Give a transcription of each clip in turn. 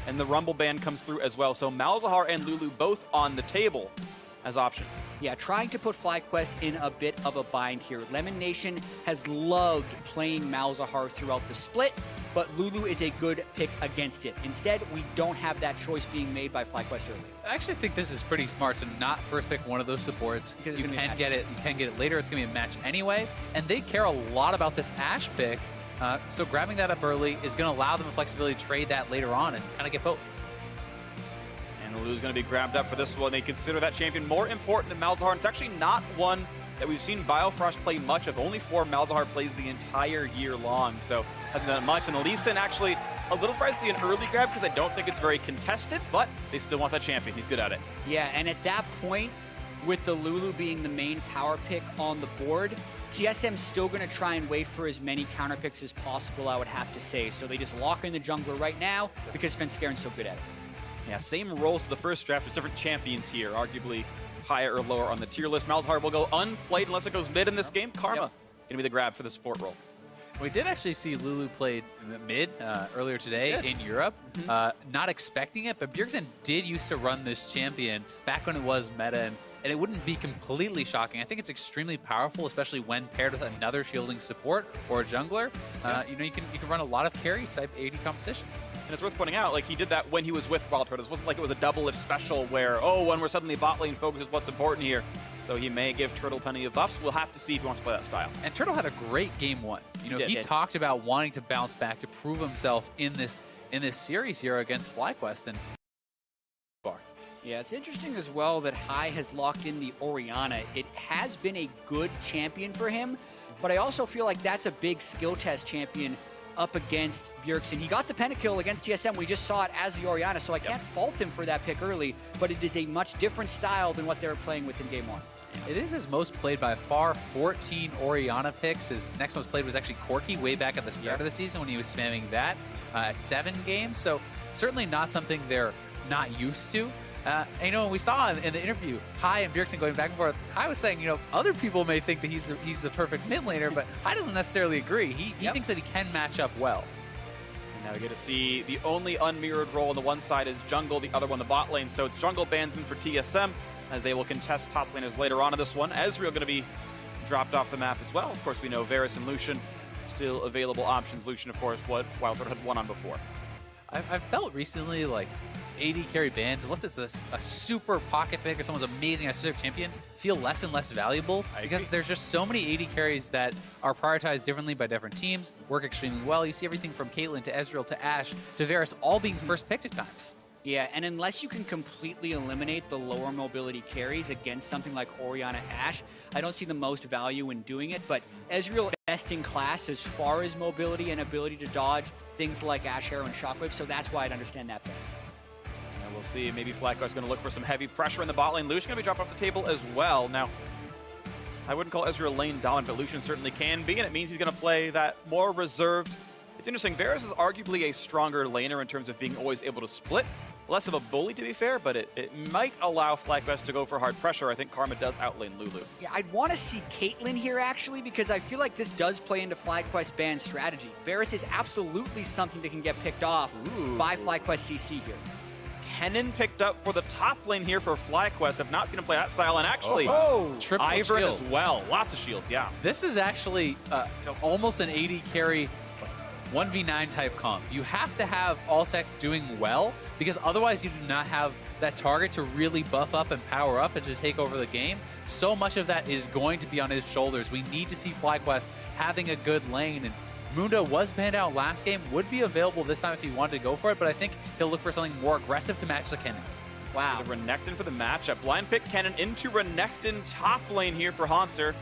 and the Rumble ban comes through as well. So Malzahar and Lulu both on the table as options. Yeah, trying to put Flyquest in a bit of a bind here. Lemon Nation has loved playing Malzahar throughout the split, but Lulu is a good pick against it. Instead, we don't have that choice being made by Flyquest early. I actually think this is pretty smart to not first pick one of those supports, because you can get it. You can get it later. It's gonna be a match anyway, and they care a lot about this Ashe pick. So grabbing that up early is gonna allow them the flexibility to trade that later on and kind of get both. And Lulu's going to be grabbed up for this one. They consider that champion more important than Malzahar. It's actually not one that we've seen Biofrost play much of. Only 4 Malzahar plays the entire year long, so hasn't done much. And Lee Sin actually a little surprised to see an early grab because I don't think it's very contested, but they still want that champion. He's good at it. Yeah, and at that point, with the Lulu being the main power pick on the board, TSM's still going to try and wait for as many counter picks as possible, I would have to say. So they just lock in the jungler right now because Fenskaren's so good at it. Yeah, same roles as the first draft, but different champions here, arguably higher or lower on the tier list. Malzahar will go unplayed unless it goes mid in this game. Karma going to be the grab for the support role. We did actually see Lulu played mid earlier today in Europe. Not expecting it, but Bjergsen did used to run this champion back when it was meta, and it wouldn't be completely shocking. I think it's extremely powerful, especially when paired with another shielding support or a jungler. You know, you can run a lot of carries type AD compositions. And it's worth pointing out, like, he did that when he was with Wild Turtles. It wasn't like it was a double if special where, oh, when we're suddenly bot lane focused is what's important here. So he may give Turtle plenty of buffs. We'll have to see if he wants to play that style. And Turtle had a great game 1. You know, he talked about wanting to bounce back to prove himself in this series here against Flyquest, and yeah, it's interesting as well that Hai has locked in the Orianna. It has been a good champion for him, but I also feel like that's a big skill test champion up against Bjergsen. He got the pentakill against TSM. We just saw it as the Orianna, so I can't fault him for that pick early, but it is a much different style than what they were playing with in game 1. It is his most played by far, 14 Orianna picks. His next most played was actually Corki way back at the start of the season when he was spamming that at 7 games. So certainly not something they're not used to. And, you know, when we saw in the interview, Hai and Bjergsen going back and forth, Hai was saying, you know, other people may think that he's the perfect mid laner, but Hai doesn't necessarily agree. He thinks that he can match up well. And now we get to see the only unmirrored role on the one side is jungle, the other one the bot lane. So it's jungle bandsman for TSM, as they will contest top laners later on in this one. Ezreal going to be dropped off the map as well. Of course, we know Varus and Lucian still available options. Lucian, of course, what Wild Turtle had won on before. I've felt recently like AD carry bans, unless it's a super pocket pick or someone's amazing at a specific champion, feel less and less valuable because there's just so many AD carries that are prioritized differently by different teams, work extremely well. You see everything from Caitlyn to Ezreal to Ashe to Varus all being first picked at times. Yeah, and unless you can completely eliminate the lower mobility carries against something like Orianna Ashe, I don't see the most value in doing it, but Ezreal best in class as far as mobility and ability to dodge things like Ashe Arrow and Shockwave, so that's why I'd understand that pick. And we'll see, maybe Flyquest going to look for some heavy pressure in the bot lane. Lucian going to be dropped off the table as well. Now, I wouldn't call Ezreal lane dominant, but Lucian certainly can be, and it means he's going to play that more reserved. It's interesting, Varus is arguably a stronger laner in terms of being always able to split. Less of a bully, to be fair, but it might allow Flyquest to go for hard pressure. I think Karma does outlane Lulu. Yeah, I'd want to see Caitlyn here, actually, because I feel like this does play into Flyquest ban strategy. Varus is absolutely something that can get picked off by Flyquest CC here. Kennen picked up for the top lane here for Flyquest. I've not seen him play that style, and actually, triple Ivern shield as well. Lots of shields, yeah. This is actually almost an AD carry 1v9 type comp. You have to have Altec doing well, because otherwise you do not have that target to really buff up and power up and to take over the game. So much of that is going to be on his shoulders. We need to see Flyquest having a good lane, and Mundo was banned out last game, would be available this time if he wanted to go for it, but I think he'll look for something more aggressive to match the Kennen. Wow. The Renekton for the matchup. Blind pick Kennen into Renekton top lane here for Haunter.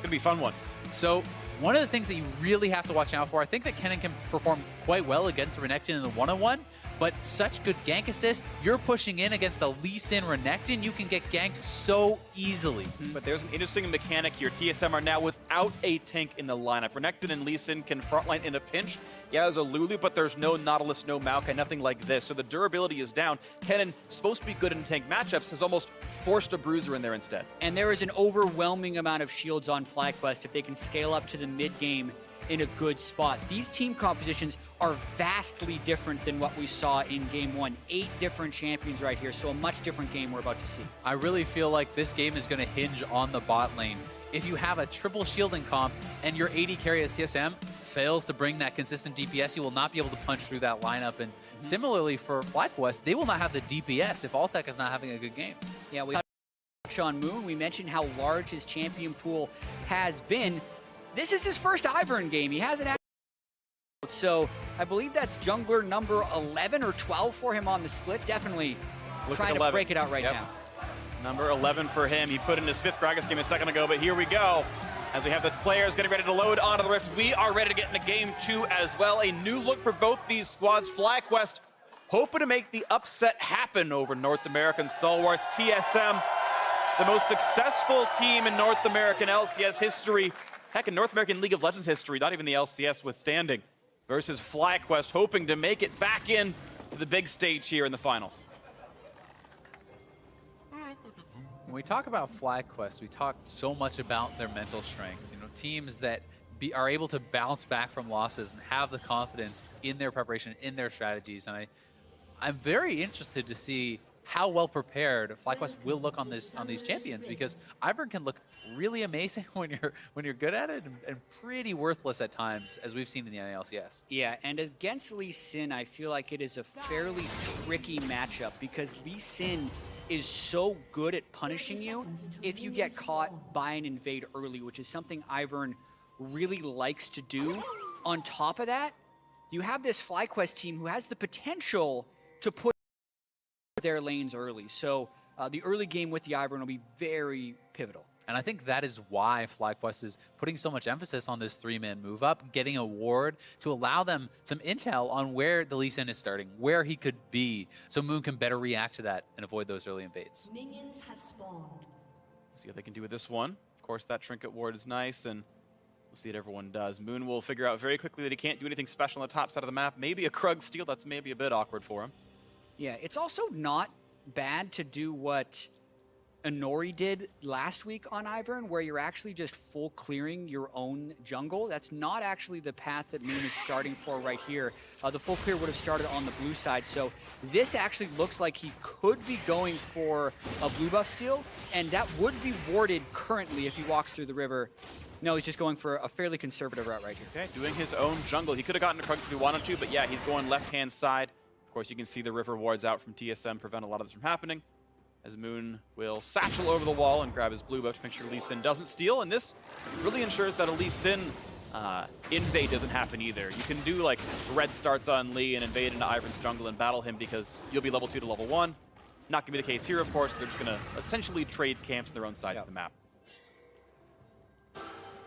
Gonna be a fun one. So one of the things that you really have to watch out for, I think that Kennen can perform quite well against Renekton in the one-on-one, but such good gank assist, you're pushing in against the Lee Sin Renekton, you can get ganked so easily. But there's an interesting mechanic here. TSM are now without a tank in the lineup. Renekton and Lee Sin can frontline in a pinch. Yeah, there's a Lulu, but there's no Nautilus, no Maokai, nothing like this. So the durability is down. Kennen, supposed to be good in tank matchups, has almost forced a bruiser in there instead. And there is an overwhelming amount of shields on Flyquest if they can scale up to the mid game in a good spot. These team compositions are vastly different than what we saw in Game 1. 8 different champions right here, so a much different game we're about to see. I really feel like this game is going to hinge on the bot lane. If you have a triple shielding comp and your AD carry as TSM fails to bring that consistent DPS, you will not be able to punch through that lineup. And similarly for Flyquest, they will not have the DPS if Altec is not having a good game. Yeah, we touched on Moon. We mentioned how large his champion pool has been. This is his first Ivern game. He hasn't had, so I believe that's jungler number 11 or 12 for him on the split. Definitely trying to break it out right now. Number 11 for him. He put in his 5th Gragas game a second ago, but here we go. As we have the players getting ready to load onto the Rift, we are ready to get into Game 2 as well. A new look for both these squads. Flyquest hoping to make the upset happen over North American stalwarts. TSM, the most successful team in North American LCS history. Heck, in North American League of Legends history, not even the LCS withstanding. Versus Flyquest, hoping to make it back in to the big stage here in the finals. When we talk about Flyquest, we talk so much about their mental strength. You know, teams that are able to bounce back from losses and have the confidence in their preparation, in their strategies. And I'm very interested to see how well prepared Flyquest will look on these champions, because Ivern can look really amazing when you're good at it, and pretty worthless at times, as we've seen in the NALCS. Yeah, and against Lee Sin, I feel like it is a fairly tricky matchup, because Lee Sin is so good at punishing you if you get caught by an invade early, which is something Ivern really likes to do. On top of that, you have this Flyquest team who has the potential to put their lanes early. So the early game with the Ivern will be very pivotal. And I think that is why Flyquest is putting so much emphasis on this 3-man move up, getting a ward to allow them some intel on where the Lee Sin is starting, where he could be, so Moon can better react to that and avoid those early invades. Minions have spawned. See what they can do with this one. Of course, that trinket ward is nice, and we'll see what everyone does. Moon will figure out very quickly that he can't do anything special on the top side of the map. Maybe a Krug steal, that's maybe a bit awkward for him. Yeah, it's also not bad to do what Inori did last week on Ivern, where you're actually just full clearing your own jungle. That's not actually the path that Moon is starting for right here. The full clear would have started on the blue side, so this actually looks like he could be going for a blue buff steal, and that would be warded currently if he walks through the river. No, he's just going for a fairly conservative route right here. Okay, doing his own jungle. He could have gotten to Krugs if he wanted to, but yeah, he's going left-hand side. Of course, you can see the river wards out from TSM prevent a lot of this from happening, as Moon will satchel over the wall and grab his blue buff to make sure Lee Sin doesn't steal. And this really ensures that a Lee Sin invade doesn't happen either. You can do like red starts on Lee and invade into Ivern's jungle and battle him, because you'll be level 2 to level 1. Not going to be the case here, of course. They're just going to essentially trade camps on their own side of the map.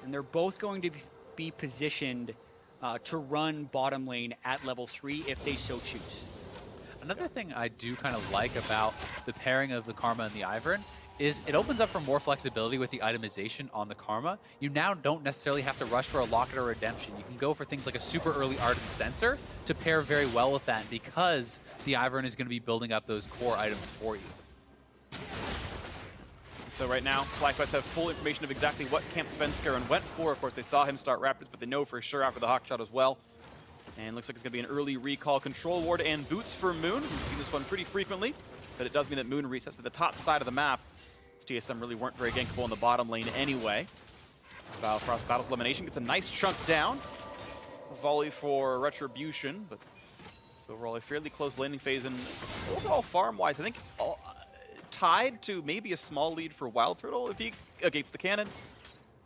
And they're both going to be positioned to run bottom lane at level 3 if they so choose. Another thing I do kind of like about the pairing of the Karma and the Ivern is it opens up for more flexibility with the itemization on the Karma. You now don't necessarily have to rush for a Locket or Redemption. You can go for things like a super early Ardent Sensor to pair very well with that, because the Ivern is going to be building up those core items for you. So right now, Flyquest have full information of exactly what Camp Svenskeren went for. Of course, they saw him start Raptors, but they know for sure after the Hawkshot as well. And looks like it's going to be an early recall control ward and boots for Moon. We've seen this one pretty frequently, but it does mean that Moon resets to the top side of the map. TSM really weren't very gankable in the bottom lane anyway. Battlecross Battle's Elimination gets a nice chunk down. A volley for Retribution, but so overall a fairly close laning phase. And overall farm-wise, I think tied to maybe a small lead for Wild Turtle if he against the cannon.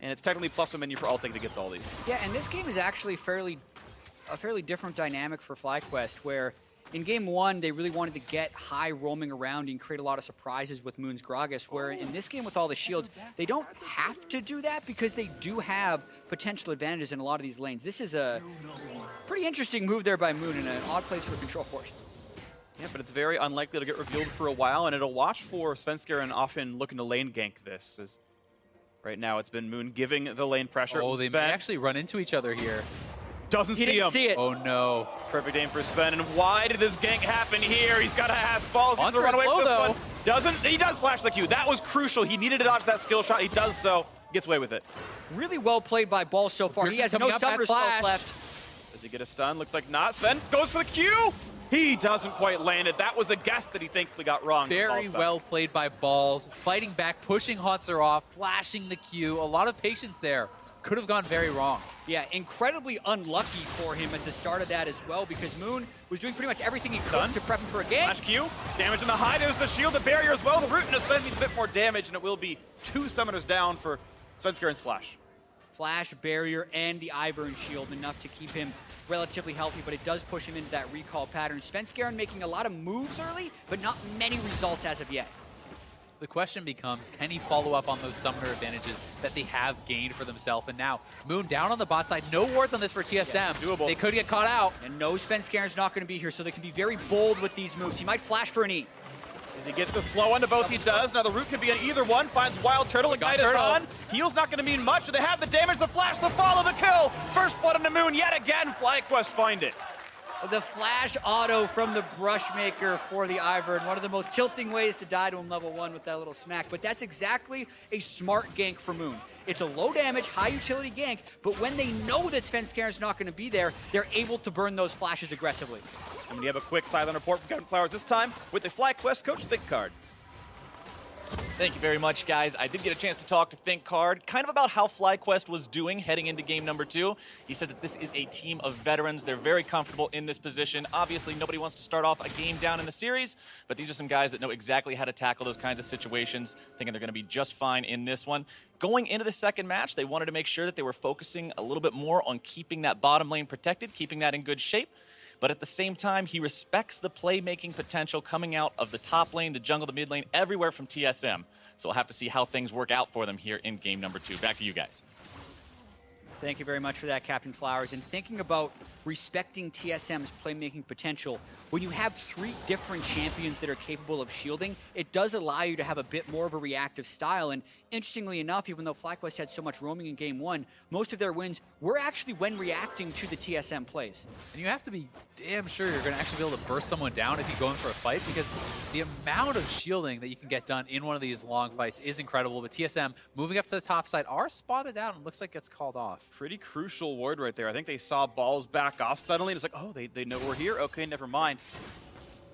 And it's technically +1 menu for Altec that gets all these. Yeah, and this game is actually a fairly different dynamic for Flyquest, where in Game 1, they really wanted to get high roaming around and create a lot of surprises with Moon's Gragas, where in this game with all the shields, they don't have to do that because they do have potential advantages in a lot of these lanes. This is a pretty interesting move there by Moon in an odd place for control force. Yeah, but it's very unlikely to get revealed for a while, and it'll watch for Svenskeren often looking to lane gank this. As right now, it's been Moon giving the lane pressure. Oh, they may actually run into each other here. Doesn't see him. See it. Oh no. Perfect aim for Sven. And why did this gank happen here? He's got to ask balls. He's Hunter's run away low, with this though. one. Doesn't. He does flash the Q. That was crucial. He needed to dodge that skill shot. He does so. Gets away with it. Really well played by Ball so far. He has no Summer spells left. Does he get a stun? Looks like not. Sven goes for the Q. He doesn't quite land it. That was a guess that he thankfully got wrong. Very well played by Balls, fighting back, pushing Hotzer off, flashing the Q. A lot of patience there. Could have gone very wrong. Yeah, incredibly unlucky for him at the start of that as well, because Moon was doing pretty much everything he could to prep him for a gank. Flash Q, damage in the high, there's the shield, the barrier as well. The root and Sven needs a bit more damage, and it will be 2 summoners down for Svenskaren's Flash. Flash, barrier, and the Ivern shield, enough to keep him relatively healthy, but it does push him into that recall pattern. Svenskeren making a lot of moves early, but not many results as of yet. The question becomes, can he follow up on those summoner advantages that they have gained for themselves? And now, Moon down on the bot side. No wards on this for TSM. Yeah, doable. They could get caught out. And no Svenskeren's not going to be here, so they can be very bold with these moves. He might flash for an E. Does he get the slow one to both? He does. Now the root can be on either one. Finds Wild Turtle. Ignite is on. Heal's not going to mean much. They have the damage, the flash, the follow, the kill. First blood on the Moon yet again. Flyquest find it. The flash auto from the Brushmaker for the Ivern. One of the most tilting ways to die to him level 1 with that little smack. But that's exactly a smart gank for Moon. It's a low damage, high utility gank, but when they know that Svenskeren's not going to be there, they're able to burn those flashes aggressively. And we have a quick silent report from Kevin Flowers, this time with the Flyquest coach Think card. Thank you very much, guys. I did get a chance to talk to Think Card, kind of about how Flyquest was doing heading into game number 2. He said that this is a team of veterans. They're very comfortable in this position. Obviously, nobody wants to start off a game down in the series, but these are some guys that know exactly how to tackle those kinds of situations, thinking they're going to be just fine in this one. Going into the second match, they wanted to make sure that they were focusing a little bit more on keeping that bottom lane protected, keeping that in good shape. But at the same time, he respects the playmaking potential coming out of the top lane, the jungle, the mid lane, everywhere from TSM. So we'll have to see how things work out for them here in game number 2. Back to you guys. Thank you very much for that, Captain Flowers. And thinking about respecting TSM's playmaking potential, when you have 3 different champions that are capable of shielding, it does allow you to have a bit more of a reactive style. And interestingly enough, even though Flyquest had so much roaming in game 1, most of their wins were actually when reacting to the TSM plays. And you have to be damn sure you're going to actually be able to burst someone down if you go in for a fight, because the amount of shielding that you can get done in one of these long fights is incredible. But TSM moving up to the top side are spotted out and looks like it's called off. Pretty crucial ward right there. I think they saw Balls back off suddenly, and it's like, oh, they know we're here? Okay, never mind.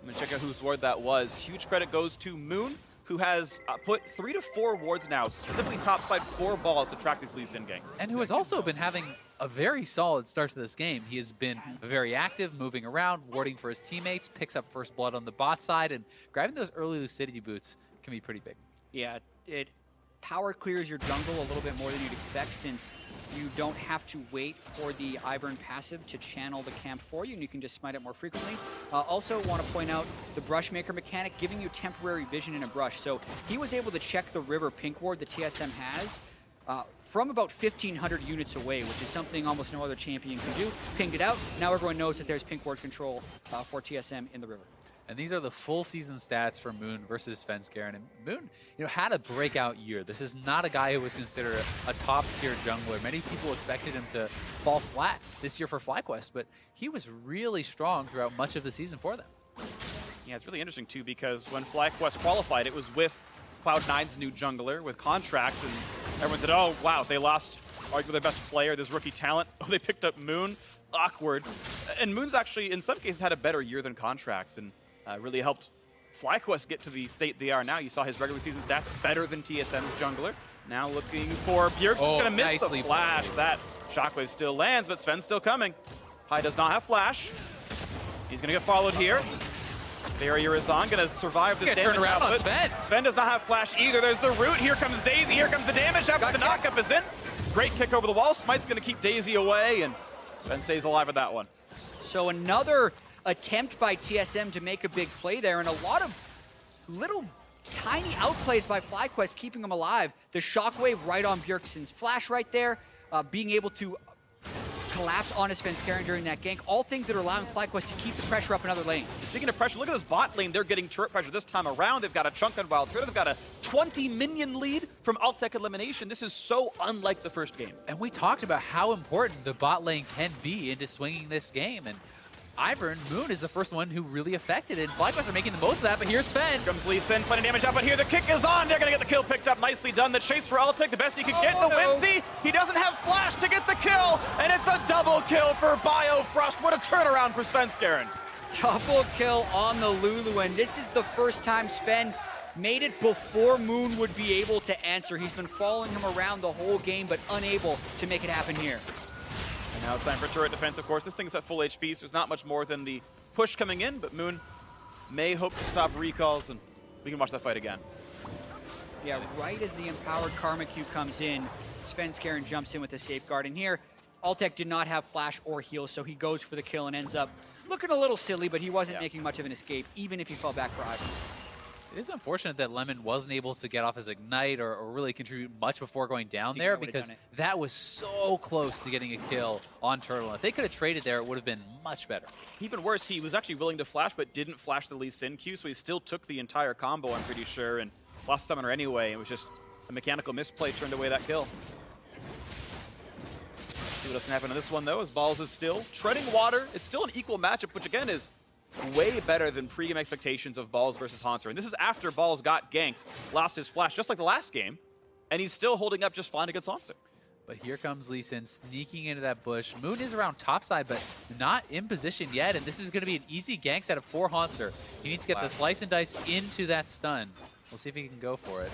I'm going to check out whose ward that was. Huge credit goes to Moon, who has put 3 to 4 wards now, specifically top side 4 balls to track these Lee Sin ganks. And who has also been having a very solid start to this game. He has been very active, moving around, warding for his teammates, picks up first blood on the bot side, and grabbing those early lucidity boots can be pretty big. Yeah, it power clears your jungle a little bit more than you'd expect, since you don't have to wait for the Ivern passive to channel the camp for you, and you can just smite it more frequently. Also want to point out the Brushmaker mechanic giving you temporary vision in a brush. So he was able to check the river pink ward that TSM has from about 1,500 units away, which is something almost no other champion can do. Pinged it out. Now everyone knows that there's pink ward control for TSM in the river. And these are the full season stats for Moon versus Svenskeren. And Moon, had a breakout year. This is not a guy who was considered a top tier jungler. Many people expected him to fall flat this year for Flyquest, but he was really strong throughout much of the season for them. Yeah, it's really interesting too, because when Flyquest qualified, it was with Cloud9's new jungler with contracts, and everyone said, oh, wow, they lost arguably their best player, this rookie talent. Oh, they picked up Moon. Awkward. And Moon's actually, in some cases, had a better year than contracts, and really helped Flyquest get to the state they are now. You saw his regular season stats better than TSM's jungler. Now looking for Bjerg's going to miss the flash. That shockwave still lands, but Sven's still coming. Pai does not have flash. He's going to get followed here. Barrier is on, going to survive this damage output. Sven does not have flash either. There's the root. Here comes Daisy. Here comes the damage output. The knockup is in. Great kick over the wall. Smite's going to keep Daisy away, and Sven stays alive with that one. So another attempt by TSM to make a big play there, and a lot of little tiny outplays by Flyquest keeping him alive. The shockwave right on Bjergsen's flash right there, being able to collapse on his Svenskeren during that gank, all things that are allowing Flyquest to keep the pressure up in other lanes. Speaking of pressure, look at this bot lane. They're getting turret pressure this time around. They've got a chunk on Wild Turtle. They've got a 20 minion lead from Alt-Tech elimination. This is so unlike the first game. And we talked about how important the bot lane can be into swinging this game, and Ivern, Moon is the first one who really affected it. And Flyquest are making the most of that, but here's Sven. Comes Lee Sin, plenty of damage out, but here the kick is on. They're going to get the kill picked up. Nicely done. The chase for Altic, the best he could get. The Whimsy, he doesn't have flash to get the kill, and it's a double kill for BioFrust. What a turnaround for Svenskeren. Double kill on the Lulu, and this is the first time Sven made it before Moon would be able to answer. He's been following him around the whole game, but unable to make it happen here. And now it's time for turret defense, of course. This thing's at full HP, so there's not much more than the push coming in, but Moon may hope to stop recalls, and we can watch that fight again. Yeah, right as the empowered Karma Q comes in, Svenskeren jumps in with the safeguard, and here, Altec did not have flash or heal, so he goes for the kill and ends up looking a little silly, but he wasn't making much of an escape, even if he fell back for Ivern. It is unfortunate that Lemon wasn't able to get off his Ignite or really contribute much before going down there, because that was so close to getting a kill on Turtle. If they could have traded there, it would have been much better. Even worse, he was actually willing to flash, but didn't flash the Lee Sin Q, so he still took the entire combo, I'm pretty sure, and lost Summoner anyway. It was just a mechanical misplay turned away that kill. See what else can happen in this one, though, as Balls is still treading water. It's still an equal matchup, which, again, is way better than pre-game expectations of Balls versus Haunter. And this is after Balls got ganked, lost his flash, just like the last game, and he's still holding up just fine against Haunter. But here comes Lee Sin sneaking into that bush. Moon is around topside, but not in position yet, and this is going to be an easy gank setup for Haunter. He needs to get the slice and dice into that stun. We'll see if he can go for it.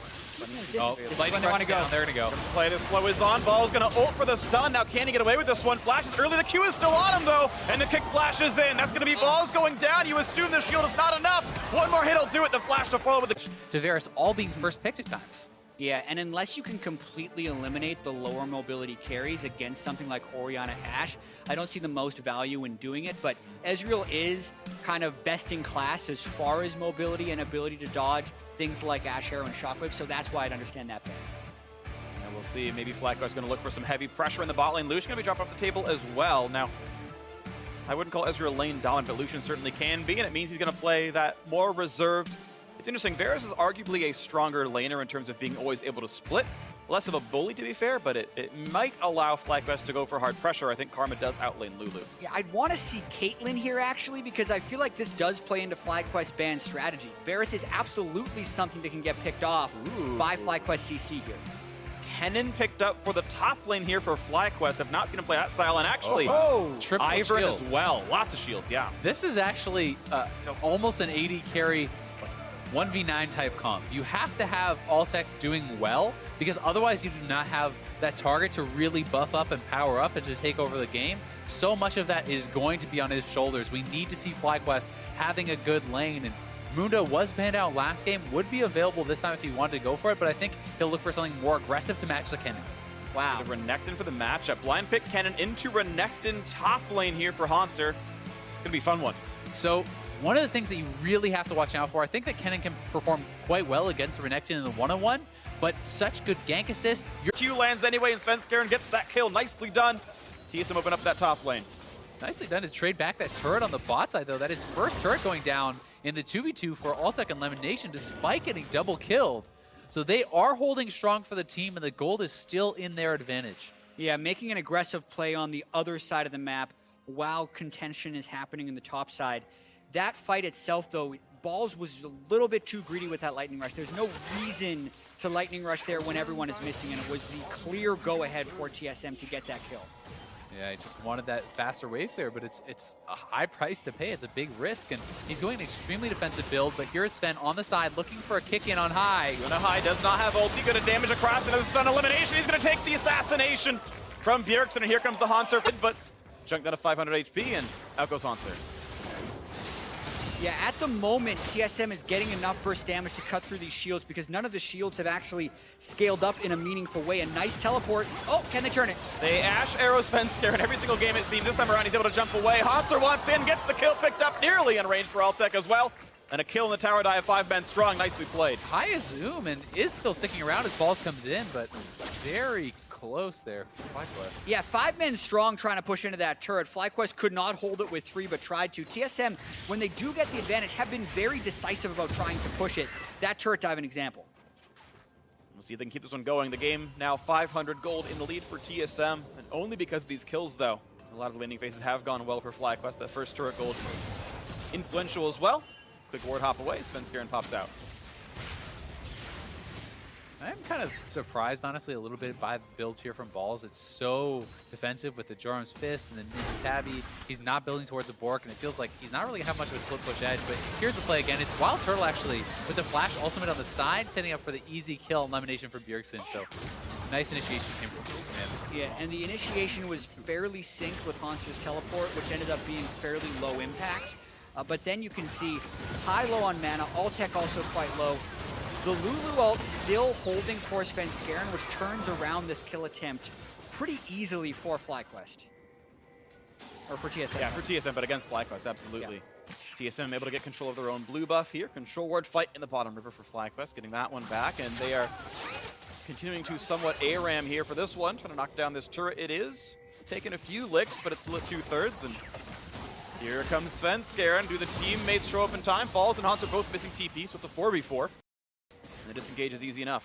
Oh, Lightning want to go. They're going to go. Play this slow is on. Ball's going to ult for the stun. Now, can he get away with this one? Flashes early. The Q is still on him, though. And the kick flashes in. That's going to be Balls going down. You assume the shield is not enough. One more hit will do it. The flash to follow with the... Tavares all being first picked at times. Yeah, and unless you can completely eliminate the lower mobility carries against something like Orianna Ashe, I don't see the most value in doing it, but Ezreal is kind of best in class as far as mobility and ability to dodge things like Ashe Arrow and Shockwave, so that's why I'd understand that better. And we'll see. Maybe Flyquest going to look for some heavy pressure in the bot lane. Lucian going to be dropped off the table as well. Now, I wouldn't call Ezreal lane dominant, but Lucian certainly can be, and it means he's going to play that more reserved. It's interesting, Varus is arguably a stronger laner in terms of being always able to split. Less of a bully, to be fair, but it might allow Flyquest to go for hard pressure. I think Karma does outlane Lulu. Yeah, I'd want to see Caitlyn here, actually, because I feel like this does play into Flyquest ban strategy. Varus is absolutely something that can get picked off by Flyquest CC here. Kennen picked up for the top lane here for Flyquest. I've not seen him play that style, and actually, Triple Ivern shield as well. Lots of shields, yeah. This is actually almost an AD carry 1v9 type comp. You have to have Altec doing well, because otherwise you do not have that target to really buff up and power up and to take over the game. So much of that is going to be on his shoulders. We need to see Flyquest having a good lane, and Mundo was banned out last game, would be available this time if he wanted to go for it, but I think he'll look for something more aggressive to match the Kennen. Wow. The Renekton for the matchup. Blind pick Kennen into Renekton top lane here for Haunter. Gonna be a fun one. So one of the things that you really have to watch out for, I think that Kennen can perform quite well against Renekton in the one-on-one, but such good gank assist. Your Q lands anyway, and Svenskeren gets that kill. Nicely done. TSM open up that top lane. Nicely done to trade back that turret on the bot side, though. That is first turret going down in the 2v2 for Altec and Lemon Nation, despite getting double killed. So they are holding strong for the team, and the gold is still in their advantage. Yeah, making an aggressive play on the other side of the map while contention is happening in the top side. That fight itself, though, Balls was a little bit too greedy with that Lightning Rush. There's no reason to Lightning Rush there when everyone is missing, and it was the clear go-ahead for TSM to get that kill. Yeah, he just wanted that faster wave clear, but it's a high price to pay. It's a big risk, and he's going an extremely defensive build, but here's Sven on the side looking for a kick-in on high. Luna High does not have ulti, going to damage across into the stun elimination. He's going to take the assassination from Bjergsen, and here comes the Haunter, but chunked down to 500 HP, and out goes Haunter. Yeah, at the moment, TSM is getting enough burst damage to cut through these shields because none of the shields have actually scaled up in a meaningful way. A nice teleport. Oh, can they turn it? They Ashe Arrow Svenskeren every single game it seems. This time around, he's able to jump away. Haunter wants in, gets the kill picked up, nearly in range for Altec as well. And a kill in the tower die of 5 men strong. Nicely played. High is zoom and is still sticking around as Balls comes in, but very close there for Flyquest. Yeah, 5 men strong trying to push into that turret. Flyquest could not hold it with 3, but tried to. TSM, when they do get the advantage, have been very decisive about trying to push it. That turret dive, an example. We'll see if they can keep this one going. The game now 500 gold in the lead for TSM, and only because of these kills, though. A lot of the laning phases have gone well for Flyquest. That first turret gold influential as well. Quick ward hop away, Svenskeren pops out. I'm kind of surprised, honestly, a little bit by the build here from Balls. It's so defensive with the Joram's Fist and the Ninja Tabby. He's not building towards a Bork, and it feels like he's not really going to have much of a split push edge. But here's the play again. It's Wild Turtle, actually, with the Flash Ultimate on the side, setting up for the easy kill and elimination for Bjergsen. So nice initiation came from him. Yeah, and the initiation was fairly synced with Hanser's teleport, which ended up being fairly low impact. But then you can see high low on mana, Altec also quite low. The Lulu ult still holding for Svenskeren, which turns around this kill attempt pretty easily for Flyquest. Or for TSM. Yeah, for TSM, but against Flyquest, absolutely. Yeah. TSM able to get control of their own blue buff here. Control ward fight in the bottom river for Flyquest, getting that one back, and they are continuing to somewhat ARAM here for this one, trying to knock down this turret. It is taking a few licks, but it's still at 2/3, and here comes Svenskeren. Do the teammates show up in time? Balls and Hans are both missing TP, so it's a 4v4. And the disengage is easy enough.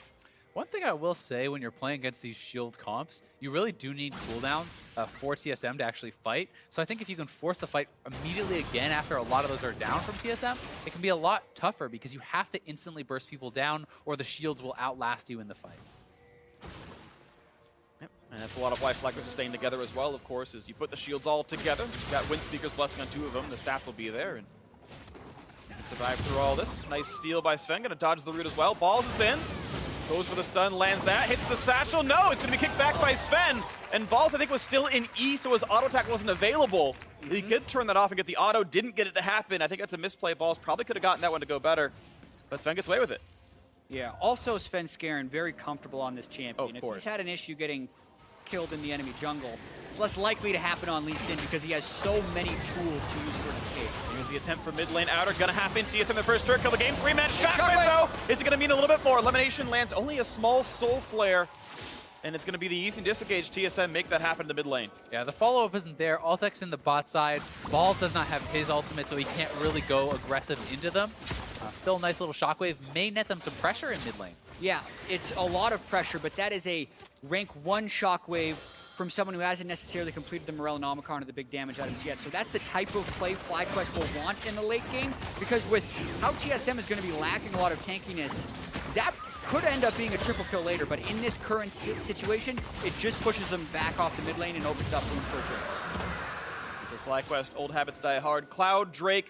One thing I will say when you're playing against these shield comps, you really do need cooldowns for TSM to actually fight. So I think if you can force the fight immediately again after a lot of those are down from TSM, it can be a lot tougher because you have to instantly burst people down or the shields will outlast you in the fight. Yep. And that's a lot of why Flyquest is staying together as well, of course, is you put the shields all together. You've got Windspeaker's Blessing on 2 of them. The stats will be there. And you can survive through all this. Nice steal by Sven. Gonna dodge the root as well. Balls is in. Goes for the stun, lands that, hits the satchel. No, it's gonna be kicked back by Sven. And Balls, I think, was still in E, so his auto attack wasn't available. He could turn that off and get the auto, didn't get it to happen. I think that's a misplay. Balls probably could have gotten that one to go better, but Sven gets away with it. Yeah, also Svenskeren very comfortable on this champion. Of course. If he's had an issue getting killed in the enemy jungle, it's less likely to happen on Lee Sin because he has so many tools to use for an escape. Here's the attempt for mid lane outer, gonna happen. TSM the first turret kill the game. 3-man shotgun though. Is it gonna mean a little bit more? Elimination lands only a small soul flare, and it's gonna be the easy disengage. TSM make that happen in the mid lane. Yeah, the follow-up isn't there. Altec's in the bot side. Balls does not have his ultimate, so he can't really go aggressive into them. Still a nice little shockwave. May net them some pressure in mid lane. Yeah, it's a lot of pressure, but that is a rank 1 shockwave from someone who hasn't necessarily completed the Morellonomicon or the big damage items yet. So that's the type of play Flyquest will want in the late game, because with how TSM is going to be lacking a lot of tankiness, that could end up being a triple kill later, but in this current situation, it just pushes them back off the mid lane and opens up room for a trade. For Flyquest, old habits die hard. Cloud Drake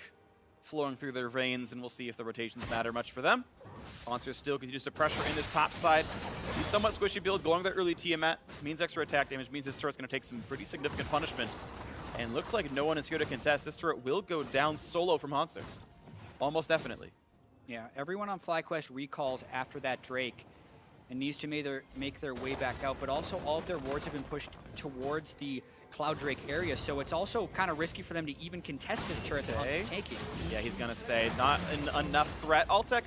flowing through their veins, and we'll see if the rotations matter much for them. Monster still continues to pressure in this top side. He's somewhat squishy build, going with that early Tiamat. Means extra attack damage, means this turret's going to take some pretty significant punishment. And looks like no one is here to contest. This turret will go down solo from Hanser. Almost definitely. Yeah, everyone on Flyquest recalls after that Drake and needs to make their way back out, but also all of their wards have been pushed towards the Cloud Drake area, so it's also kind of risky for them to even contest this turret they're taking. Yeah, he's going to stay. Not enough threat. Altec,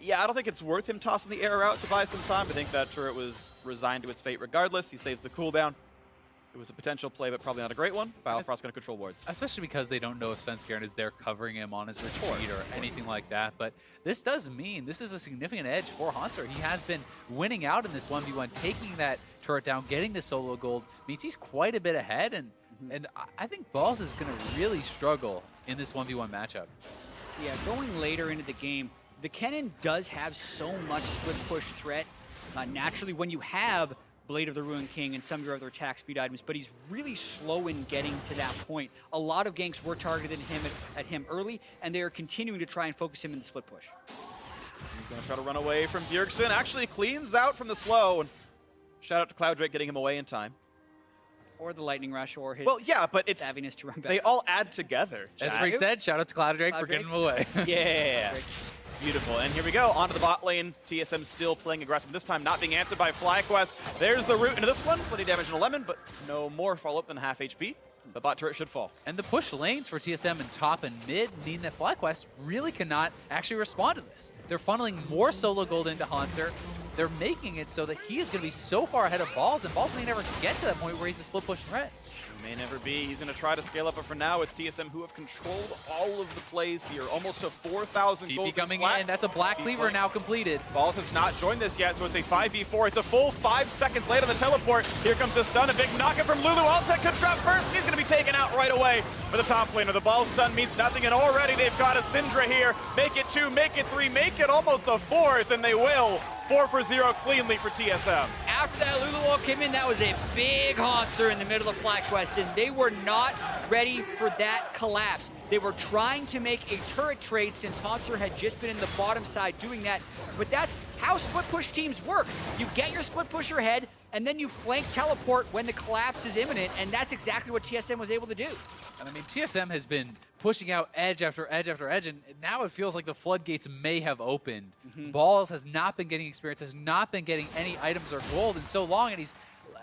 yeah, I don't think it's worth him tossing the arrow out to buy some time. I think that turret was resigned to its fate regardless. He saves the cooldown. It was a potential play, but probably not a great one. Bifrost's going to control wards. Especially because they don't know if Svenskeren is there covering him on his retreat or anything like that. But this does mean this is a significant edge for Hanser. He has been winning out in this 1v1, taking that turret down, getting the solo gold. Means he's quite a bit ahead, and I think Balls is going to really struggle in this 1v1 matchup. Yeah, going later into the game, the Kennen does have so much split push threat naturally when you have Blade of the Ruined King and some of your other attack speed items, but he's really slow in getting to that point. A lot of ganks were targeted at him early, and they are continuing to try and focus him in the split push. He's going to try to run away from Bjergsen. Actually cleans out from the slow, and shout out to Cloud Drake getting him away in time. Or the Lightning Rush, or his but it's savviness to run back. They all add together. As Rick said, shout out to Cloud Drake for getting him away. Yeah. Beautiful. And here we go. Onto the bot lane. TSM still playing aggressive. This time not being answered by Flyquest. There's the root into this one. Plenty damage in a lemon, but no more follow-up than half HP. The bot turret should fall. And the push lanes for TSM in top and mid mean that Flyquest really cannot actually respond to this. They're funneling more solo gold into Hanser. They're making it so that he is going to be so far ahead of Balls, and Balls may never get to that point where he's the split push threat. May never be. He's going to try to scale up, but for now, it's TSM who have controlled all of the plays here. Almost to 4,000 gold. TP coming in. That's a black cleaver now completed. Balls has not joined this yet, so it's a 5v4. It's a full 5 seconds late on the teleport. Here comes the stun. A big knockup from Lulu. Altec could trap first. He's going to be taken out right away for the top laner. The ball stun means nothing, and already they've got a Syndra here. Make it 2, make it 3, make it almost the 4th, and they will. 4-for-0 cleanly for TSM. After that Lulu wall came in, that was a big Haunter in the middle of Flyquest, and they were not ready for that collapse. They were trying to make a turret trade since Haunter had just been in the bottom side doing that, but that's how split push teams work. You get your split pusher ahead, and then you flank teleport when the collapse is imminent, and that's exactly what TSM was able to do. And I mean, TSM has been pushing out edge after edge after edge, and now it feels like the floodgates may have opened. Balls has not been getting experience, has not been getting any items or gold in so long, and he's,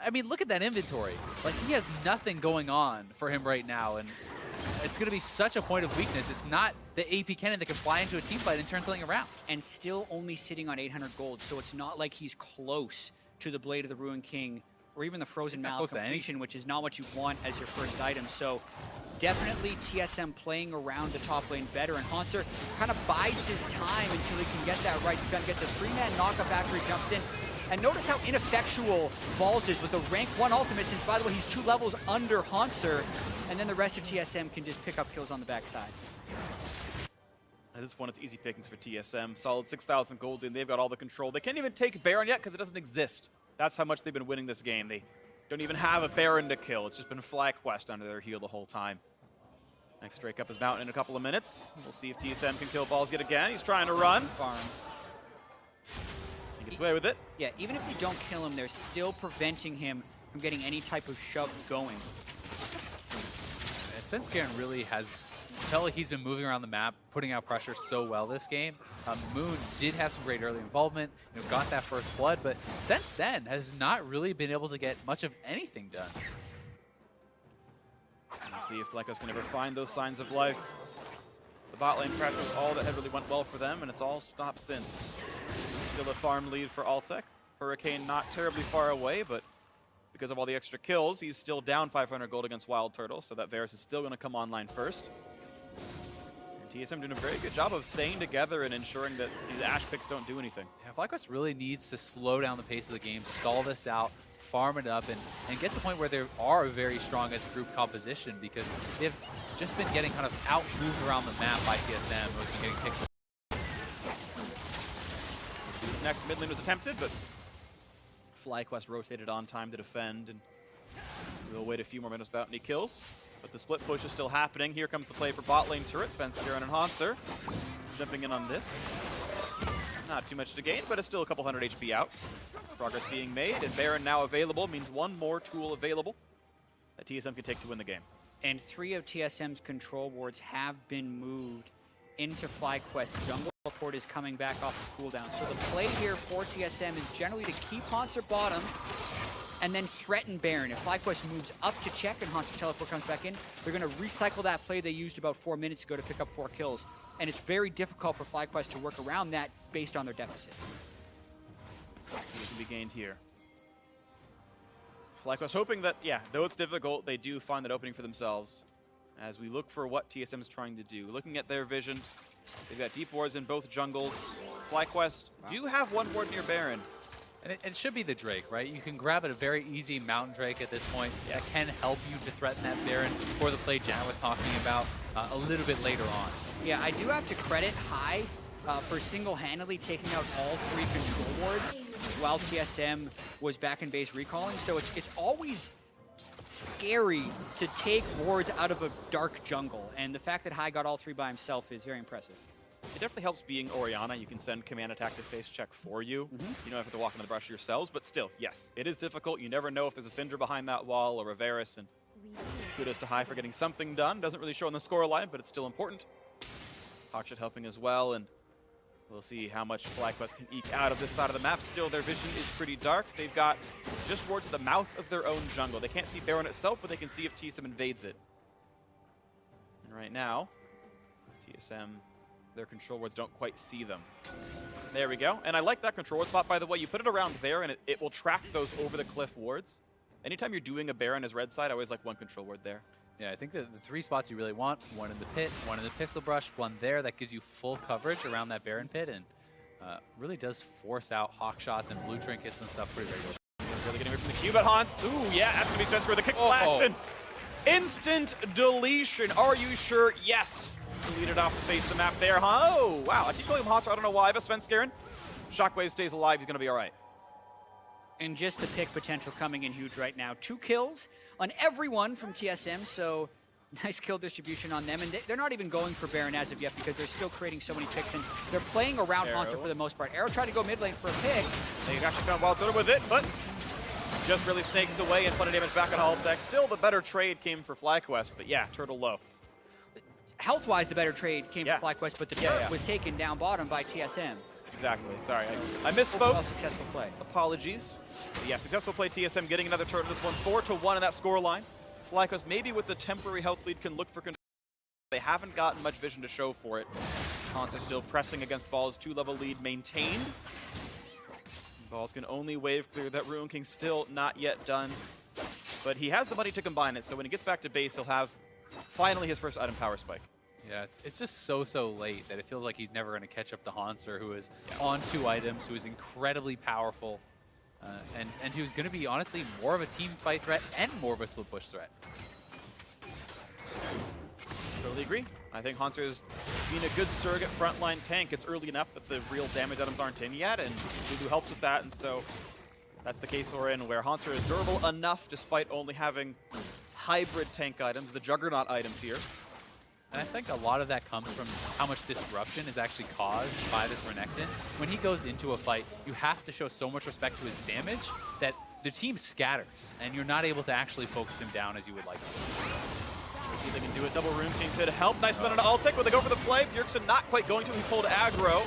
I mean, look at that inventory. Like, he has nothing going on for him right now, and it's going to be such a point of weakness. It's not the AP cannon that can fly into a team fight and turn something around. And still only sitting on 800 gold, so it's not like he's close to the Blade of the Ruined King or even the Frozen Mallet completion, which is not what you want as your first item. So definitely TSM playing around the top lane better, and Haunter kind of bides his time until he can get that right stun, gets a 3-man knockup after he jumps in. And notice how ineffectual Balls is with the rank 1 ultimate, since, by the way, he's 2 levels under Haunter, and then the rest of TSM can just pick up kills on the backside. At this point, it's easy pickings for TSM. Solid 6,000 gold, and they've got all the control. They can't even take Baron yet because it doesn't exist. That's how much they've been winning this game. They don't even have a Baron to kill. It's just been Flyquest under their heel the whole time. Next Drake up his mountain in a couple of minutes. We'll see if TSM can kill Balls yet again. He's trying to run. Farm. He gets away with it. Yeah, even if they don't kill him, they're still preventing him from getting any type of shove going. And Svenskeren really has felt like he's been moving around the map, putting out pressure so well this game. Moon did have some great early involvement, got that first blood, but since then has not really been able to get much of anything done. We'll see if Flyquest can ever find those signs of life. The bot lane crash was all that had really went well for them, and it's all stopped since. Still a farm lead for Altec. Hurricane not terribly far away, but because of all the extra kills, he's still down 500 gold against Wild Turtle, so that Varus is still going to come online first. TSM doing a very good job of staying together and ensuring that these Ashe picks don't do anything. Yeah, Flyquest really needs to slow down the pace of the game, stall this out, farm it up, and get to the point where they are very strong as a group composition, because they've just been getting kind of out-moved around the map by TSM, who's been getting kicked. This next mid lane was attempted, but Flyquest rotated on time to defend, and we'll wait a few more minutes without any kills. But the split push is still happening. Here comes the play for bot lane turrets. Svenskeren and Haunter jumping in on this. Not too much to gain, but it's still a couple hundred HP out. Progress being made, and Baron now available means one more tool available that TSM can take to win the game. And 3 of TSM's control wards have been moved into Flyquest. Jungle Teleport is coming back off the cooldown. So the play here for TSM is generally to keep Haunter bottom and then threaten Baron. If Flyquest moves up to check and Haunter Teleport comes back in, they're going to recycle that play they used about 4 minutes ago to pick up 4 kills. And it's very difficult for Flyquest to work around that based on their deficit. It can be gained here. Flyquest hoping that, yeah, though it's difficult, they do find that opening for themselves. As we look for what TSM is trying to do. Looking at their vision, they've got deep wards in both jungles. Flyquest do have one ward near Baron. And it should be the Drake, right? You can grab a very easy Mountain Drake at this point that can help you to threaten that Baron for the play Jan was talking about a little bit later on. Yeah, I do have to credit High for single-handedly taking out all 3 control wards while TSM was back in base recalling. So it's always scary to take wards out of a dark jungle. And the fact that High got all 3 by himself is very impressive. It definitely helps being Orianna. You can send command attack to face check for you. You don't have to walk into the brush yourselves, but still, yes, it is difficult. You never know if there's a Syndra behind that wall or a Varus, and kudos to High for getting something done. Doesn't really show on the scoreline, but it's still important. Hawkshot helping as well, and we'll see how much Flyquest can eke out of this side of the map. Still, their vision is pretty dark. They've got just wards at the mouth of their own jungle. They can't see Baron itself, but they can see if TSM invades it. And right now, TSM, their control wards don't quite see them. There we go. And I like that control ward spot, by the way. You put it around there, and it will track those over the cliff wards. anytime you're doing a Baron as red side, I always like one control word there. Yeah, I think the 3 spots you really want, one in the pit, one in the pixel brush, one there, that gives you full coverage around that Baron pit, and really does force out hawk shots and blue trinkets and stuff pretty regularly. Really getting away from the cube at Hans. Ooh, yeah, that's gonna be Spencer with the kick flash and instant deletion. Are you sure? Yes. Deleted off the face of the map there. Oh, wow. I keep calling him Haunter. I don't know why, but Svenskeren. Shockwave stays alive. He's gonna be all right. And just the pick potential coming in huge right now. 2 kills on everyone from TSM, so nice kill distribution on them. And they're not even going for Baron as of yet because they're still creating so many picks, and they're playing around Haunter for the most part. Arrow tried to go mid lane for a pick. They actually found Wild Turtle with it, but just really snakes away and plenty of damage back on Altec. Still, the better trade came for Flyquest, but yeah, Turtle low. Health-wise, the better trade came for Flyquest, but the turret was taken down bottom by TSM. Exactly. Sorry, I misspoke. Well, successful play. Apologies. But yeah, successful play. TSM getting another turret. This one 4-1 in that score line. Flyquest maybe with the temporary health lead can look for control. They haven't gotten much vision to show for it. Hans are still pressing against Ball's 2-level lead maintained. Balls can only wave clear. That Ruin King still not yet done. But he has the money to combine it, so when he gets back to base, he'll have finally his first item power spike. Yeah, it's just so late that it feels like he's never going to catch up to Hanser, who is on 2 items, who is incredibly powerful, and who's going to be, honestly, more of a team fight threat and more of a split push threat. Totally agree. I think Hanser is being a good surrogate frontline tank. It's early enough that the real damage items aren't in yet, and Lulu helps with that, and so that's the case we're in, where Hanser is durable enough despite only having hybrid tank items, the Juggernaut items here. And I think a lot of that comes from how much disruption is actually caused by this Renekton. When he goes into a fight, you have to show so much respect to his damage that the team scatters, and you're not able to actually focus him down as you would like to. Let's see if they can do it. Double Rune King could help. Nice stun on Altec. Will they go for the play? Bjergsen not quite going to. He pulled aggro.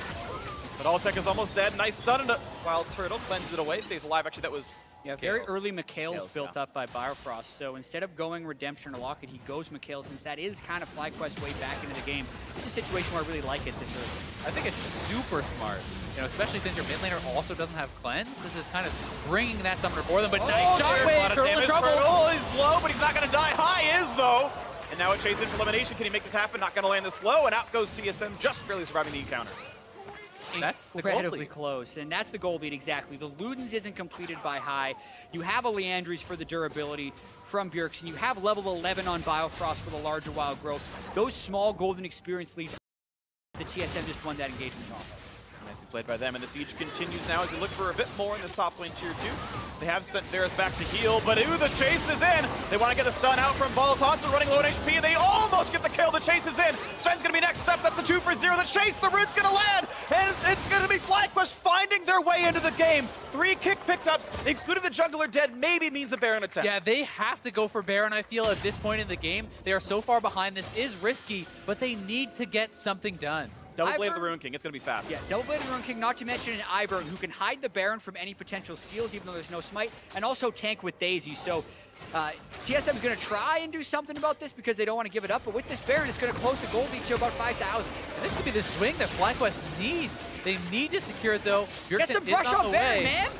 But Altec is almost dead. Nice stun into Wild Turtle. Cleanses it away. Stays alive. Actually, that was... Yeah, very early Mikhail's built up by Biofrost, so instead of going Redemption or Locket, he goes Mikhail, since that is kind of Flyquest's way back into the game. This is a situation where I really like it this early. I think it's super smart, you know, especially since your mid laner also doesn't have cleanse. This is kind of bringing that summoner for them, but nice shockwave, Turtle is low, but he's not going to die. High is, though. And now it chases in for elimination. Can he make this happen? Not going to land this slow, and out goes TSM, just barely surviving the encounter. That's the incredibly close, and that's the goal lead exactly. The Ludens isn't completed by High. You have a Leandries for the durability from Bjergsen. You have level 11 on Biofrost for the larger wild growth. Those small golden experience leads, the TSM just won that engagement off. Nicely played by them, and the siege continues now as we look for a bit more in this top lane tier 2. They have sent Varus back to heal, but ooh, the chase is in. They want to get a stun out from Balls. Hanser running low on HP. They almost get the kill. The chase is in. Sven's going to be next up. That's a 2 for 0. The chase, the root's going to land, and it's going to be Flyquest finding their way into the game. 3 kick pickups, including the jungler dead, maybe means a Baron attempt. Yeah, they have to go for Baron, I feel, at this point in the game. They are so far behind. This is risky, but they need to get something done. Double Blade of the Ruin King, it's going to be fast. Yeah, Double Blade of the Ruin King, not to mention an Iburn who can hide the Baron from any potential steals, even though there's no smite, and also tank with Daisy. So TSM is going to try and do something about this because they don't want to give it up, but with this Baron, it's going to close the gold lead to about 5,000. And this could be the swing that Flyquest needs. They need to secure it, though. Get some brush on Baron, man!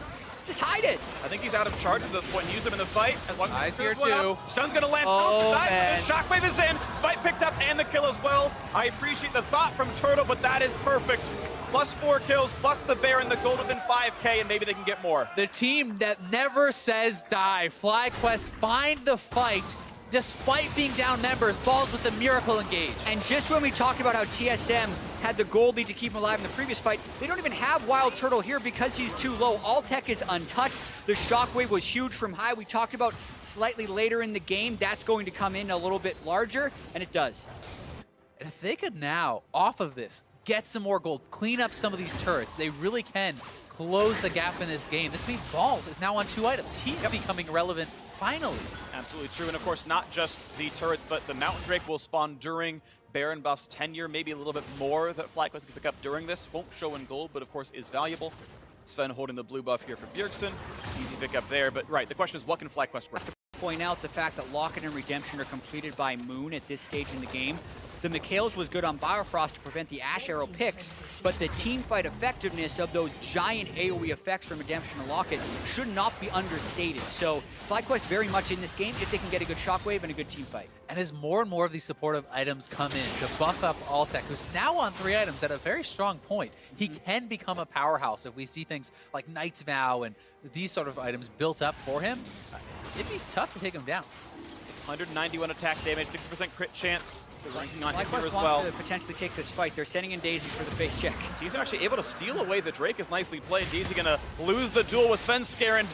Just hide it. I think he's out of charge at this point. Use him in the fight. As long as here too. Stun's gonna land. The shockwave is in. Smite picked up and the kill as well. I appreciate the thought from Turtle, but that is perfect. Plus 4 kills, plus the Baron, the gold within 5K, and maybe they can get more. The team that never says die. Flyquest find the fight. Despite being down members, Balls with the miracle engage. And just when we talked about how TSM had the gold lead to keep him alive in the previous fight, they don't even have Wild Turtle here because he's too low. Altec is untouched. The shockwave was huge from High. We talked about slightly later in the game, that's going to come in a little bit larger, and it does. And if they could now, off of this, get some more gold, clean up some of these turrets, they really can close the gap in this game. This means Balls is now on 2 items. He's becoming relevant finally. Absolutely true, and of course not just the turrets, but the Mountain Drake will spawn during Baron Buff's tenure, maybe a little bit more that Flyquest can pick up during this. Won't show in gold, but of course is valuable. Sven holding the blue buff here for Bjergsen. Easy pick up there, but right, the question is what can Flyquest work? Point out the fact that Locket and Redemption are completed by Moon at this stage in the game. The Mikhails was good on Biofrost to prevent the Ash Arrow picks, but the team fight effectiveness of those giant AoE effects from Redemption and Locket should not be understated. So Flyquest very much in this game if they can get a good shockwave and a good team fight. And as more and more of these supportive items come in to buff up Altec, who's now on 3 items at a very strong point, he can become a powerhouse if we see things like Knight's Vow and these sort of items built up for him. It'd be tough to take him down. 191 attack damage, 60% crit chance. They're ranking on him here Flyquest as well. wants to potentially take this fight. They're sending in Daisy for the face check. TSM actually able to steal away the Drake is nicely played. Daisy gonna lose the duel with Svenskeren.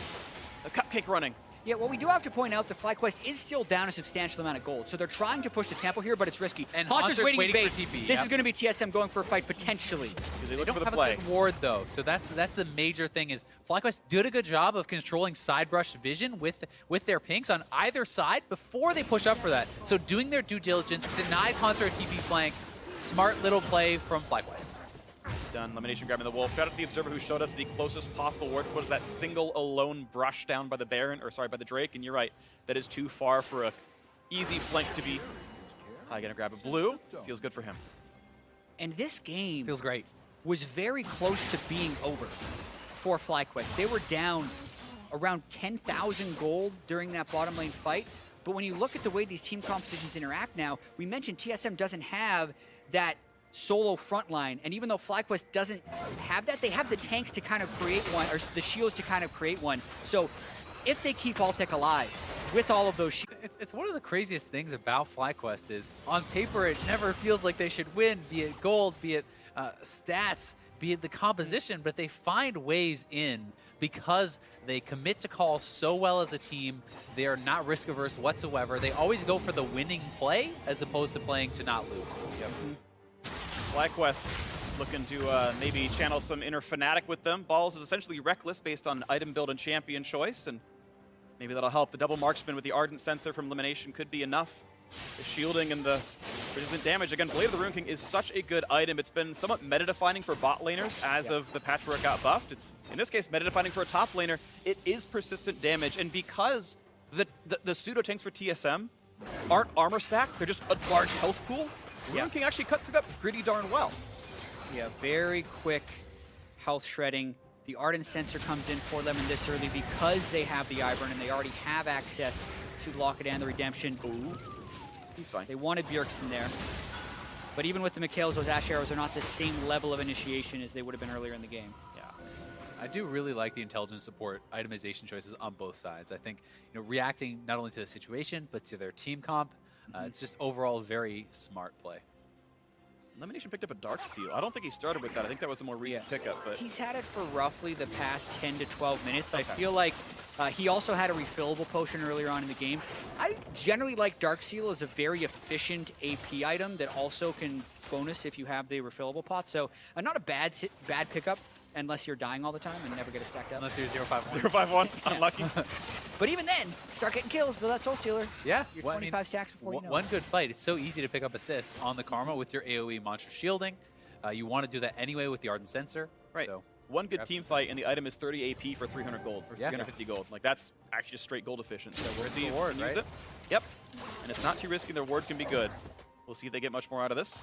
A cupcake running. Yeah, well, we do have to point out that Flyquest is still down a substantial amount of gold, so they're trying to push the tempo here, but it's risky. And Haunter's waiting in for base. CP, This is going to be TSM going for a fight potentially. They They look don't for the have play. a good ward though, so that's the major thing. Is Flyquest did a good job of controlling side brush vision with their pinks on either side before they push up for that. So doing their due diligence denies Haunter a TP flank. Smart little play from Flyquest. Done. Elimination grabbing the wolf. Shout out to the observer who showed us the closest possible ward was that single alone brush down by the Baron, or sorry, by the Drake. And you're right, that is too far for a easy flank to be. I gonna grab a blue. Feels good for him. And this game Feels great. was very close to being over for Flyquest. They were down around 10,000 gold during that bottom lane fight. But when you look at the way these team compositions interact now, we mentioned TSM doesn't have that solo front line, and even though Flyquest doesn't have that, they have the tanks to kind of create one, or the shields to kind of create one. So if they keep Altec alive with all of those shields, It's one of the craziest things about Flyquest is on paper it never feels like they should win, be it gold, be it stats, be it the composition, but they find ways in because they commit to call so well as a team. They are not risk averse whatsoever. They always go for the winning play as opposed to playing to not lose. Yep. Flyquest looking to maybe channel some inner Fnatic with them. Balls is essentially reckless based on item build and champion choice, and maybe that'll help. The double marksman with the Ardent Sensor from Elimination could be enough. The shielding and the resistant damage. Again, Blade of the Rune King is such a good item. It's been somewhat meta-defining for bot laners as of the patch where it got buffed. It's, in this case, meta-defining for a top laner. It is persistent damage, and because the pseudo-tanks for TSM aren't armor stacked, they're just a large health pool, Rune King actually cut through that pretty darn well. yeah, very quick health shredding. The Ardent Sensor comes in for them in this early because they have the Ivern and they already have access to the Locket and the Redemption. Ooh. He's fine. They wanted Bjergsen there. But even with the Mikhails, those Ash Arrows are not the same level of initiation as they would have been earlier in the game. Yeah, I do really like the intelligence support itemization choices on both sides. I think reacting not only to the situation but to their team comp. It's just overall very smart play. Elimination picked up a Dark Seal. I don't think he started with that. I think that was a more recent pickup. But He's had it for roughly the past 10 to 12 minutes. I feel like he also had a refillable potion earlier on in the game. I generally like Dark Seal as a very efficient AP item that also can bonus if you have the refillable pot. So not a bad pickup unless you're dying all the time and never get it stacked up. Unless you're 051. 051, unlucky. But even then, start getting kills with that Soul Stealer. Yeah, You're well, 25 stacks before you know one it. good fight. It's so easy to pick up assists on the Karma with your AoE monster shielding. You want to do that anyway with the Ardent Sensor. Right. So One good grab team some fight, assists. and the item is 30 AP for 300 gold, or Yeah. 350 gold. Like, that's actually just straight gold efficient. So we'll see if ward, we can use right? it. Yep. And it's not too risky. Their ward can be good. We'll see if they get much more out of this.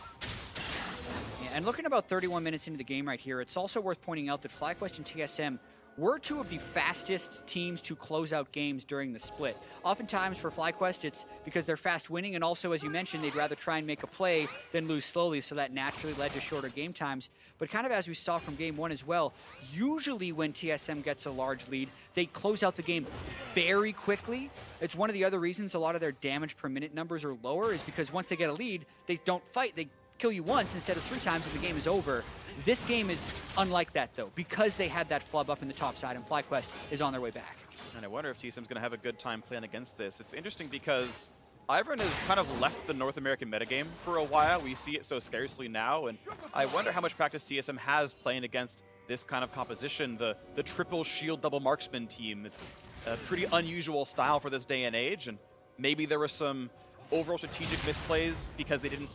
Yeah, and looking about 31 minutes into the game right here, it's also worth pointing out that Flyquest and TSM were two of the fastest teams to close out games during the split. Oftentimes for Flyquest, it's because they're fast winning, and also, as you mentioned, they'd rather try and make a play than lose slowly, so that naturally led to shorter game times. But kind of as we saw from game one as well, usually when TSM gets a large lead, they close out the game very quickly. It's one of the other reasons a lot of their damage per minute numbers are lower, is because once they get a lead, they don't fight. They kill you once instead of 3 times and the game is over. This game is unlike that, though, because they had that flub up in the top side, and Flyquest is on their way back. And I wonder if TSM's going to have a good time playing against this. It's interesting because Ivern has kind of left the North American metagame for a while. We see it so scarcely now, and I wonder how much practice TSM has playing against this kind of composition, the triple shield double marksman team. It's a pretty unusual style for this day and age, and maybe there were some overall strategic misplays because they didn't,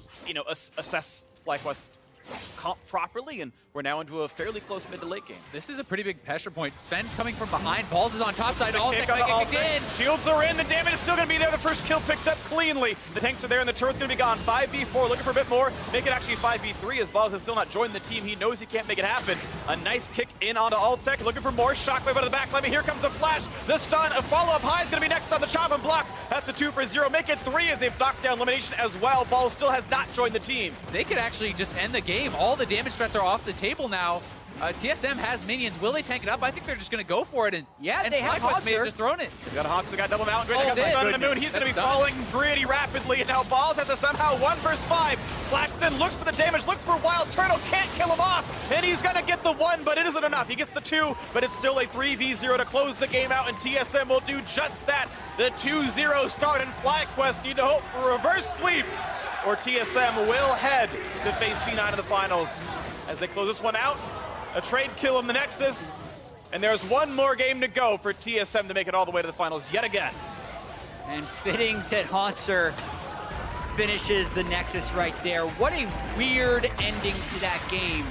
assess Flyquest's comp properly, and we're now into a fairly close mid to late game. This is a pretty big pressure point. Sven's coming from behind. Balls is on top side. All Kick tech on kicked in. Shields are in. The damage is still going to be there. The first kill picked up cleanly. The tanks are there, and the turret's going to be gone. 5v4, looking for a bit more. Make it actually 5v3 as Balls has still not joined the team. He knows he can't make it happen. A nice kick in onto Altec, looking for more. Shockwave out of the back. Here comes the flash. The stun. A follow-up high is going to be next on the chop and block. That's a 2 for 0. Make it 3 as they've knocked down elimination as well. Balls still has not joined the team. They could actually just end the game. All the damage threats are off the table now. TSM has minions. Will they tank it up? I think they're just going to go for it. And they have Flyquest may have Hauser. just thrown it. They've got a Hawk, they got double mountain. Great, Oh, they got they- the on the moon. He's going to be That's falling pretty rapidly. And now Balls has to somehow 1 versus 5. Flaxton looks for the damage, looks for Wild Turtle, can't kill him off. And he's going to get the 1, but it isn't enough. He gets the 2, but it's still a 3v0 to close the game out. And TSM will do just that. The 2-0 start, and Flyquest need to hope for a reverse sweep, or TSM will head to face C9 in the finals. As they close this one out, a trade kill in the Nexus, and there's one more game to go for TSM to make it all the way to the finals yet again. And fitting that Hauser finishes the Nexus right there. What a weird ending to that game.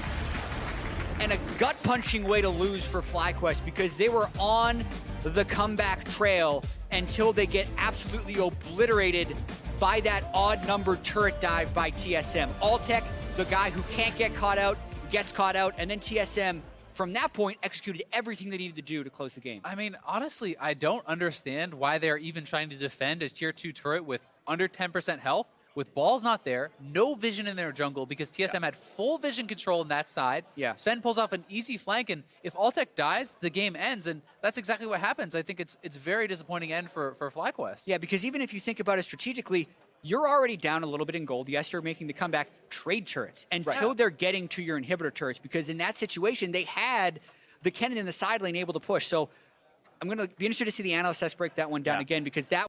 And a gut-punching way to lose for Flyquest, because they were on the comeback trail until they get absolutely obliterated by that odd-numbered turret dive by TSM. Altec, the guy who can't get caught out, gets caught out, and then TSM, from that point, executed everything they needed to do to close the game. I mean, honestly, I don't understand why they're even trying to defend a tier 2 turret with under 10% health, with Balls not there, no vision in their jungle, because TSM had full vision control on that side. Yeah. Sven pulls off an easy flank, and if Altec dies, the game ends, and that's exactly what happens. I think it's a very disappointing end for Flyquest. Yeah, because even if you think about it strategically, you're already down a little bit in gold. Yes, you're making the comeback. Trade turrets until they're getting to your inhibitor turrets, because in that situation, they had the cannon in the side lane able to push. So I'm going to be interested to see the analyst test break that one down again, because that